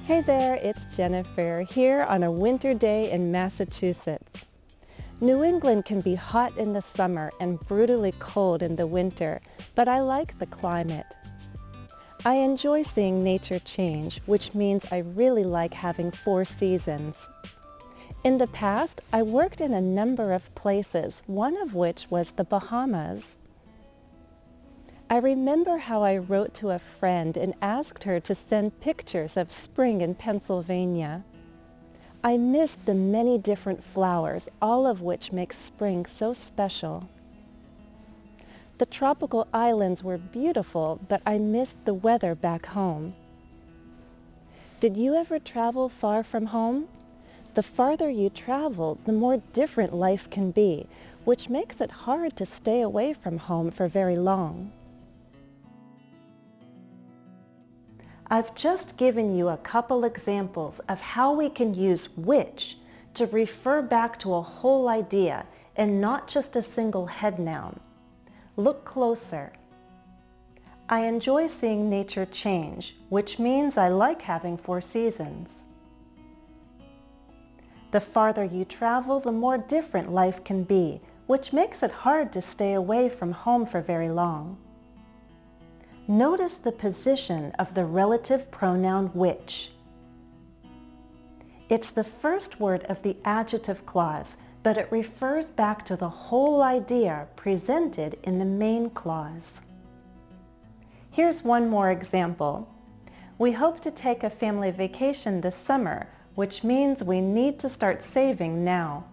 Hey there, it's Jennifer here on a winter day in Massachusetts. New England can be hot in the summer and brutally cold in the winter, but I like the climate. I enjoy seeing nature change, which means I really like having 4 seasons. In the past, I worked in a number of places, one of which was the Bahamas. I remember how I wrote to a friend and asked her to send pictures of spring in Pennsylvania. I missed the many different flowers, all of which make spring so special. The tropical islands were beautiful, but I missed the weather back home. Did you ever travel far from home? The farther you travel, the more different life can be, which makes it hard to stay away from home for very long. I've just given you a couple examples of how we can use which to refer back to a whole idea and not just a single head noun. Look closer. I enjoy seeing nature change, which means I like having 4 seasons. The farther you travel, the more different life can be, which makes it hard to stay away from home for very long. Notice the position of the relative pronoun which. It's the first word of the adjective clause, but it refers back to the whole idea presented in the main clause. Here's one more example. We hope to take a family vacation this summer, which means we need to start saving now.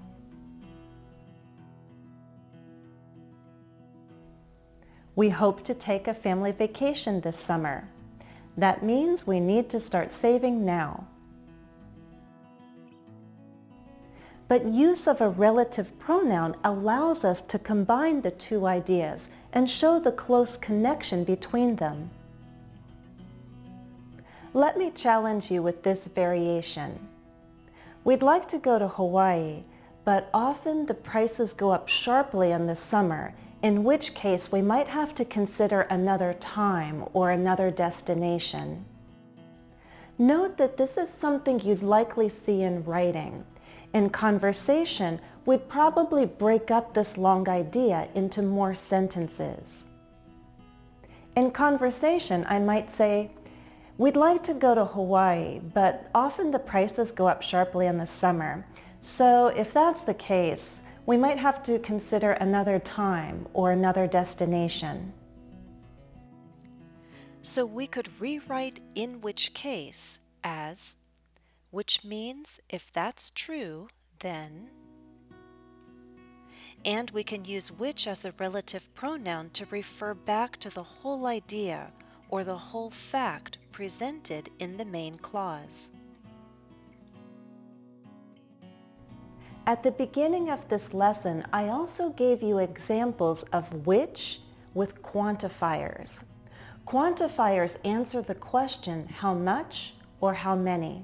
We hope to take a family vacation this summer. That means we need to start saving now. But use of a relative pronoun allows us to combine the two ideas and show the close connection between them. Let me challenge you with this variation. We'd like to go to Hawaii, but often the prices go up sharply in the summer, in which case we might have to consider another time or another destination. Note that this is something you'd likely see in writing. In conversation, we'd probably break up this long idea into more sentences. In conversation, I might say, we'd like to go to Hawaii, but often the prices go up sharply in the summer. So if that's the case, we might have to consider another time or another destination. So we could rewrite in which case as, which means if that's true, then. And we can use which as a relative pronoun to refer back to the whole idea or the whole fact presented in the main clause. At the beginning of this lesson, I also gave you examples of which with quantifiers. Quantifiers answer the question how much or how many.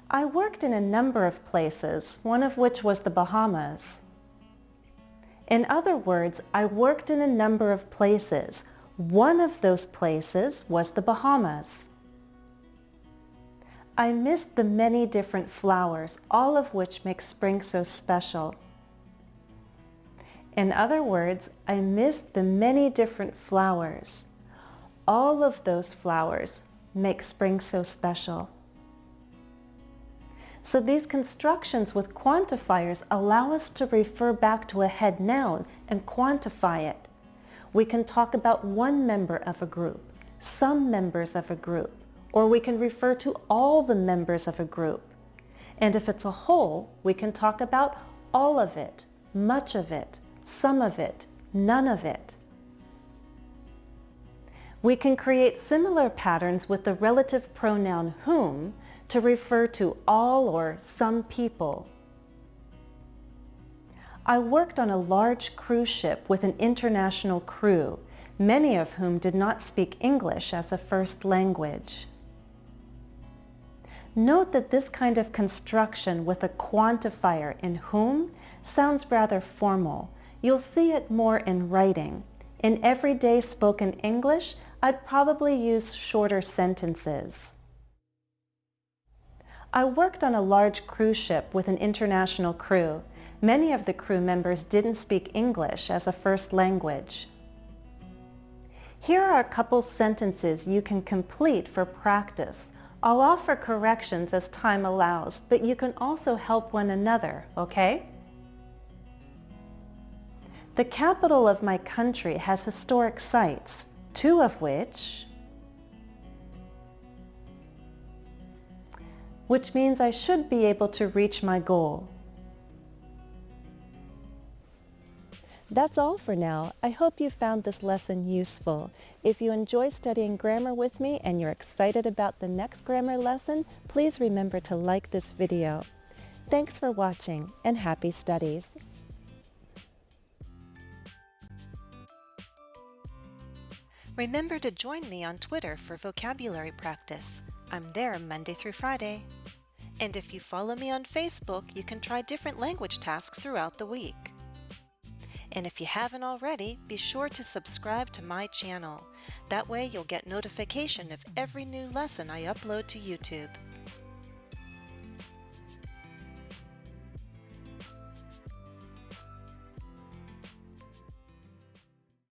I worked in a number of places, one of which was the Bahamas. In other words, I worked in a number of places. One of those places was the Bahamas. I missed the many different flowers, all of which make spring so special. In other words, I missed the many different flowers. All of those flowers make spring so special. So these constructions with quantifiers allow us to refer back to a head noun and quantify it. We can talk about one member of a group, some members of a group, or we can refer to all the members of a group. And if it's a whole, we can talk about all of it, much of it, some of it, none of it. We can create similar patterns with the relative pronoun whom to refer to all or some people. I worked on a large cruise ship with an international crew, many of whom did not speak English as a first language. Note that this kind of construction with a quantifier in whom sounds rather formal. You'll see it more in writing. In everyday spoken English, I'd probably use shorter sentences. I worked on a large cruise ship with an international crew. Many of the crew members didn't speak English as a first language. Here are a couple sentences you can complete for practice. I'll offer corrections as time allows, but you can also help one another, okay? The capital of my country has historic sites, 2 of which means I should be able to reach my goal. That's all for now. I hope you found this lesson useful. If you enjoy studying grammar with me and you're excited about the next grammar lesson, please remember to like this video. Thanks for watching and happy studies. Remember to join me on Twitter for vocabulary practice. I'm there Monday through Friday. And if you follow me on Facebook, you can try different language tasks throughout the week. And if you haven't already, be sure to subscribe to my channel. That way you'll get notification of every new lesson I upload to YouTube.